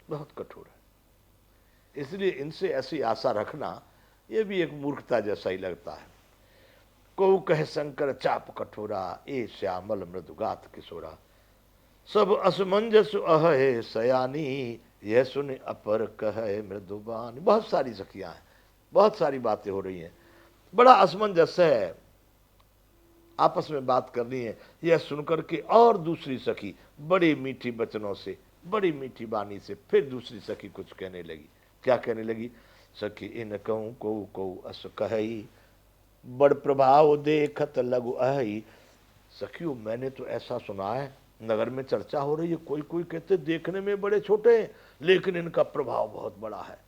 बहुत कठोर है। इसलिए इनसे ऐसी आशा रखना ये भी एक मूर्खता जैसा ही लगता है। को कह शंकर चाप कठोरा, ए श्यामल मृदुगात किशोरा। सब असमंजस अहे सयानी, यह सुन अपर कहे मृदुबानी। बहुत सारी सखियां हैं, बहुत सारी बातें हो रही हैं, बड़ा असमंजस है, आपस में बात करनी है। यह सुनकर के और दूसरी सखी बड़ी मीठी वचनों से, बड़ी मीठी वाणी से फिर दूसरी सखी कुछ कहने लगी। क्या कहने लगी? सखी इन कहूँ को अस कही, बड़ प्रभाव देखत लघु अहि। सखियों, मैंने तो ऐसा सुना है, नगर में चर्चा हो रही है, कोई कोई कहते देखने में बड़े छोटे हैं लेकिन इनका प्रभाव बहुत बड़ा है।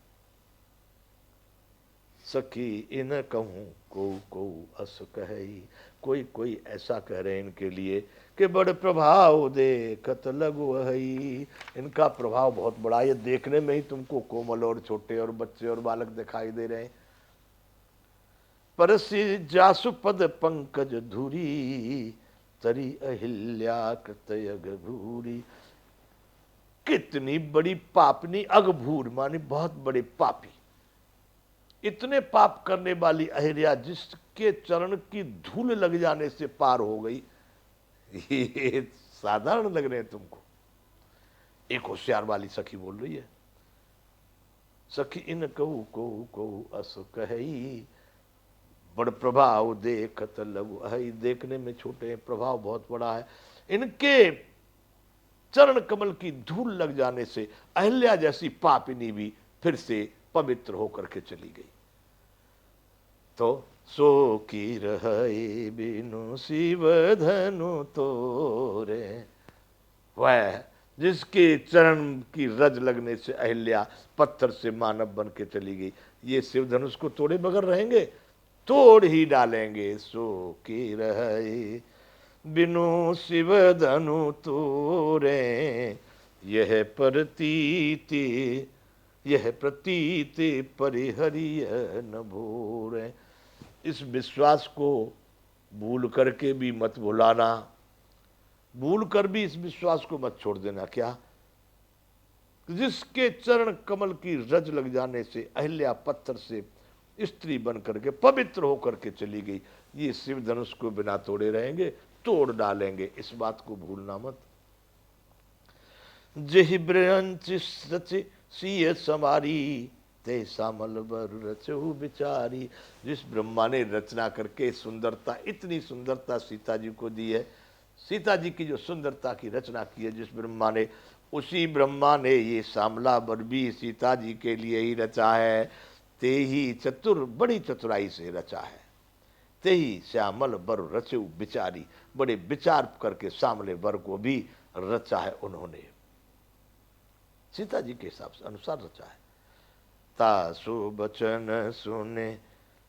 सखी इन कहूँ को अस कही, कोई कोई ऐसा कह रहे हैं इनके लिए कि बड़ प्रभाव देखत लघु हई, इनका प्रभाव बहुत बड़ा है। ये देखने में ही तुमको कोमल और छोटे और बच्चे और बालक दिखाई दे रहे हैं। परसी जासु पद पंकज धुरी, तरी अहिल्या कृतयग भूरी। कितनी बड़ी पापनी, अगभूर माने बहुत बड़े पापी, इतने पाप करने वाली अहिल्या जिसके चरण की धूल लग जाने से पार हो गई, ये साधारण लग रहे हैं तुमको? एक होशियार वाली सखी बोल रही है, सखी इन कहू अस कही, बड़ प्रभाव देखत लघु अहि। देखने में छोटे हैं, प्रभाव बहुत बड़ा है। इनके चरण कमल की धूल लग जाने से अहिल्या जैसी पापिनी भी फिर से पवित्र होकर के चली गई। तो सो की रहे बिनु शिव धनु तोरे, वह जिसके चरण की रज लगने से अहिल्या पत्थर से मानव बन के चली गई, ये शिव धनुष को तोड़े बगैर रहेंगे? तोड़ ही डालेंगे। सो की रहे बिनु शिव धनु तोरे, यह प्रतीति यह प्रतीति परिहरिय न भोरे। इस विश्वास को भूल करके भी मत भुलाना, भूल कर भी इस विश्वास को मत छोड़ देना। क्या? जिसके चरण कमल की रज लग जाने से अहिल्या पत्थर से स्त्री बन करके पवित्र होकर के चली गई, ये शिव धनुष को बिना तोड़े रहेंगे? तोड़ डालेंगे, इस बात को भूलना मत। जेहि ब्रंच सच सीय समारी, ते सामल बर रचहु बिचारी। जिस ब्रह्मा ने रचना करके सुंदरता, इतनी सुंदरता सीता जी को दी है, सीता जी की जो सुंदरता की रचना की है जिस ब्रह्मा ने, उसी ब्रह्मा ने ये श्यामला बर भी सीता जी के लिए ही रचा है। ते ही चतुर, बड़ी चतुराई से रचा है। ते ही श्यामल बर रचु बिचारी, बड़े विचार करके श्यामले बर को भी रचा है उन्होंने, सीता जी के हिसाब से अनुसार रचा है। तासु बचन सुने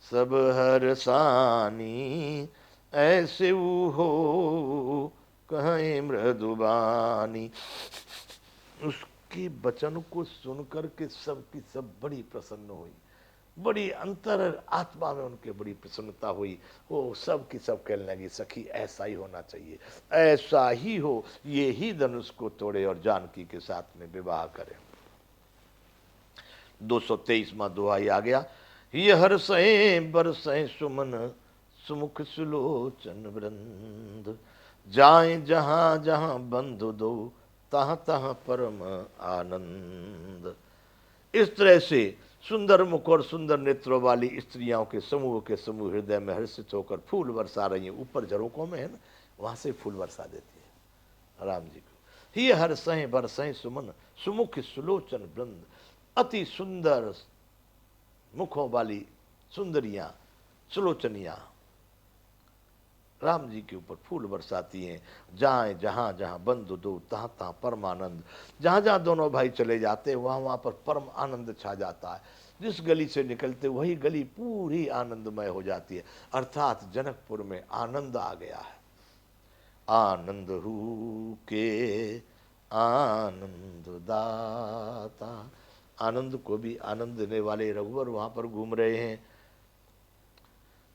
सब हरसानी, ऐसे हो कहें मृदुबानी। उसके वचन को सुनकर के सब की सब बड़ी प्रसन्न हुई, बड़ी अंतर आत्मा में उनके बड़ी प्रसन्नता हुई। वो सब की सब कहने लगी, सखी ऐसा ही होना चाहिए, ऐसा ही हो, ये ही धनुष को तोड़े और जानकी के साथ में विवाह करें। 223वां दोहा आ गया। ये हर सहे बरसै सुमन, सुमुख सुलोचन वृंद। जाए जहां जहां बंधु दो, तहां तहां परम आनंद। इस तरह से सुंदर मुख और सुंदर नेत्रों वाली स्त्रियों के समूह हृदय में हर्षित होकर फूल बरसा रही हैं। ऊपर झरोकों में है ना, वहां से फूल बरसा देती है राम जी को। ही हर सह बरसै सुमन, सुमुख सुलोचन वृंद। अति सुंदर मुखों वाली सुंदरियां, सुलोचनियां राम जी के ऊपर फूल बरसाती हैं। जाए जहां जहां बंधु दो, तहां तहां परमानंद। जहां जहां दोनों भाई चले जाते हैं वहां वहां पर परम आनंद छा जाता है। जिस गली से निकलते वही गली पूरी आनंदमय हो जाती है। अर्थात जनकपुर में आनंद आ गया है। आनंद हु के आनंद दाता, आनंद को भी आनंद देने वाले रघुवर वहां पर घूम रहे हैं।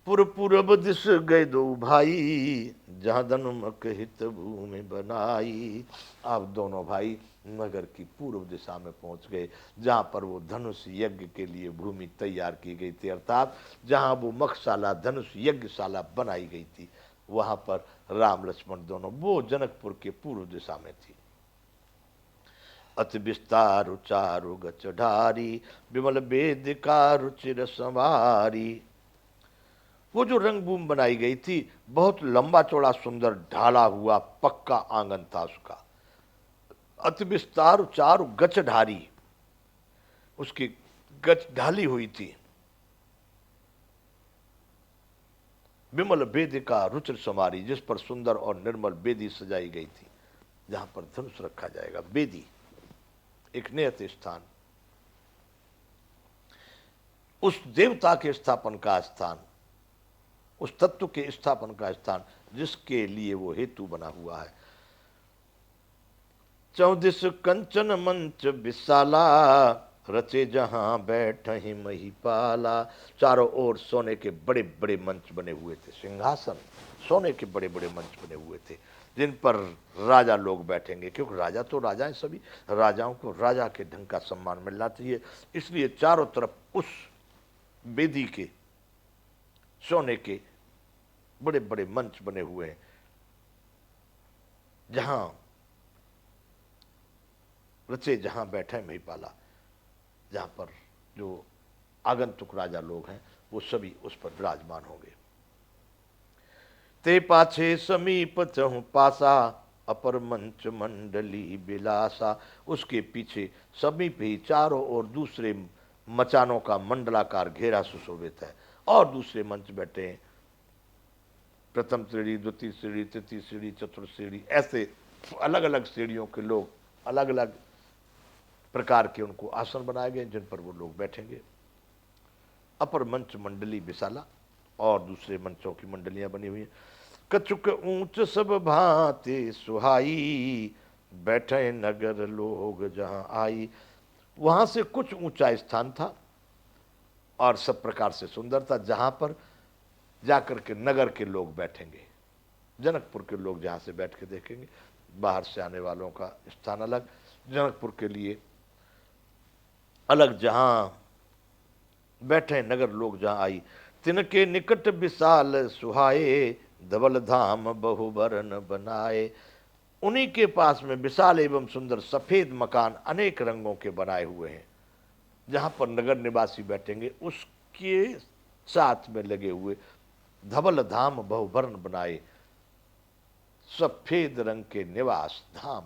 पूरब दिस गए दो भाई, जहाँ धनुमक हित भूमि बनाई। अब दोनों भाई नगर की पूर्व दिशा में पहुंच गए, जहाँ पर वो धनुष यज्ञ के लिए भूमि तैयार की गई थी, अर्थात जहाँ वो मखशाला धनुष यज्ञशाला बनाई गई थी, वहां पर राम लक्ष्मण दोनों, वो जनकपुर के पूर्व दिशा में थी। अति विस्तारु चारु गच ढारी, विमल वेदिका रुचिर संवारी। वो जो रंगभूमि बनाई गई थी, बहुत लंबा चौड़ा सुंदर ढाला हुआ पक्का आंगन था उसका। अति विस्तार चारु गच ढारी, उसकी गच ढाली हुई थी। विमल वेदिका रुचिर समारी, जिस पर सुंदर और निर्मल बेदी सजाई गई थी, जहां पर धनुष रखा जाएगा। बेदी एक नियत स्थान, उस देवता के स्थापन का स्थान, उस तत्व के स्थापन का स्थान, जिसके लिए वो हेतु बना हुआ है। चौदिस कंचन मंच विशाला, रचे जहां बैठ ही महिपाला। चारों ओर सोने के बड़े बड़े मंच बने हुए थे, सिंहासन सोने के बड़े बड़े मंच बने हुए थे, जिन पर राजा लोग बैठेंगे, क्योंकि राजा तो राजा हैं सभी, राजाओं को राजा के ढंग का सम्मान मिलना चाहिए। इसलिए चारों तरफ उस वेदी के सोने के बड़े बड़े मंच बने हुए हैं, जहां रचे जहां बैठे महिपाला, जहां पर जो आगंतुक राजा लोग हैं वो सभी उस पर विराजमान होंगे। ते पाछे समीप चहु पासा, अपर मंच मंडली बिलासा। उसके पीछे समीप ही चारों ओर दूसरे मचानों का मंडलाकार घेरा सुशोभित है, और दूसरे मंच बैठे हैं। प्रथम श्रेणी, द्वितीय श्रेणी, तृतीय श्रेणी, चतुर्थ श्रेणी, ऐसे अलग अलग श्रेणियों के लोग, अलग अलग प्रकार के उनको आसन बनाए गए, जिन पर वो लोग बैठेंगे। अपर मंच मंडली विशाला, और दूसरे मंचों की मंडलियां बनी हुई हैं। कछुक ऊंच सब भांति सुहाई, बैठे नगर लोग जहां आई। वहां से कुछ ऊंचा स्थान था और सब प्रकार से सुंदर था, जहां पर जाकर के नगर के लोग बैठेंगे। जनकपुर के लोग जहां से बैठ के देखेंगे, बाहर से आने वालों का स्थान अलग, जनकपुर के लिए अलग, जहां बैठे नगर लोग जहां आई। तिनके निकट विशाल सुहाए, धवल धाम बहुबरन बनाए। उन्हीं के पास में विशाल एवं सुंदर सफेद मकान अनेक रंगों के बनाए हुए हैं, जहां पर नगर निवासी बैठेंगे। उसके साथ में लगे हुए धवल धाम बहुबरन बनाए, सफेद रंग के निवास धाम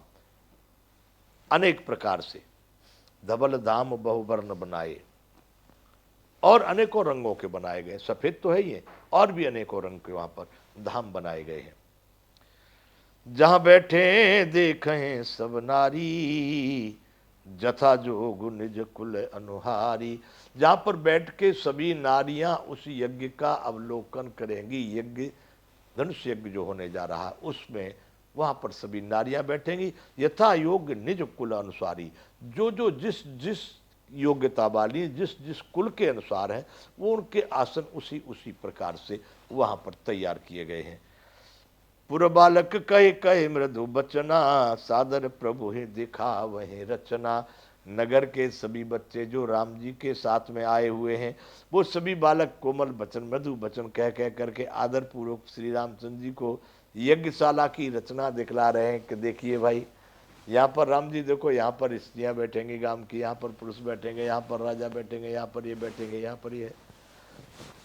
अनेक प्रकार से, धवल धाम बहुवर्ण बनाए, और अनेकों रंगों के बनाए गए। सफेद तो है ही है, और भी अनेकों रंग के वहां पर धाम बनाए गए हैं। जहां बैठे देखें सब नारी, जथा जोग निज कुल अनुहारी। जहां पर बैठ के सभी नारियां उस यज्ञ का अवलोकन करेंगी, यज्ञ धनुष यज्ञ जो होने जा रहा है उसमें, वहां पर सभी नारियां बैठेंगी। यथा योग निज कुल अनुसारी, जो जो जिस जिस योग्यता वाली, जिस जिस कुल के अनुसार है, वो उनके आसन उसी उसी प्रकार से वहां पर तैयार किए गए हैं। पुर बालक कहे कहे मृदु बचना, सादर प्रभु ही दिखा वही रचना। नगर के सभी बच्चे जो राम जी के साथ में आए हुए हैं, वो सभी बालक कोमल बचन, मृदु बचन कह कह करके आदर पूर्वक श्री रामचंद्र जी को यज्ञशाला की रचना दिखला रहे हैं कि देखिए भाई, यहाँ पर राम जी देखो, यहाँ पर स्त्रियाँ बैठेंगी गांव की, यहाँ पर पुरुष बैठेंगे, यहाँ पर राजा बैठेंगे, यहाँ पर ये बैठेंगे, यहाँ पर ये।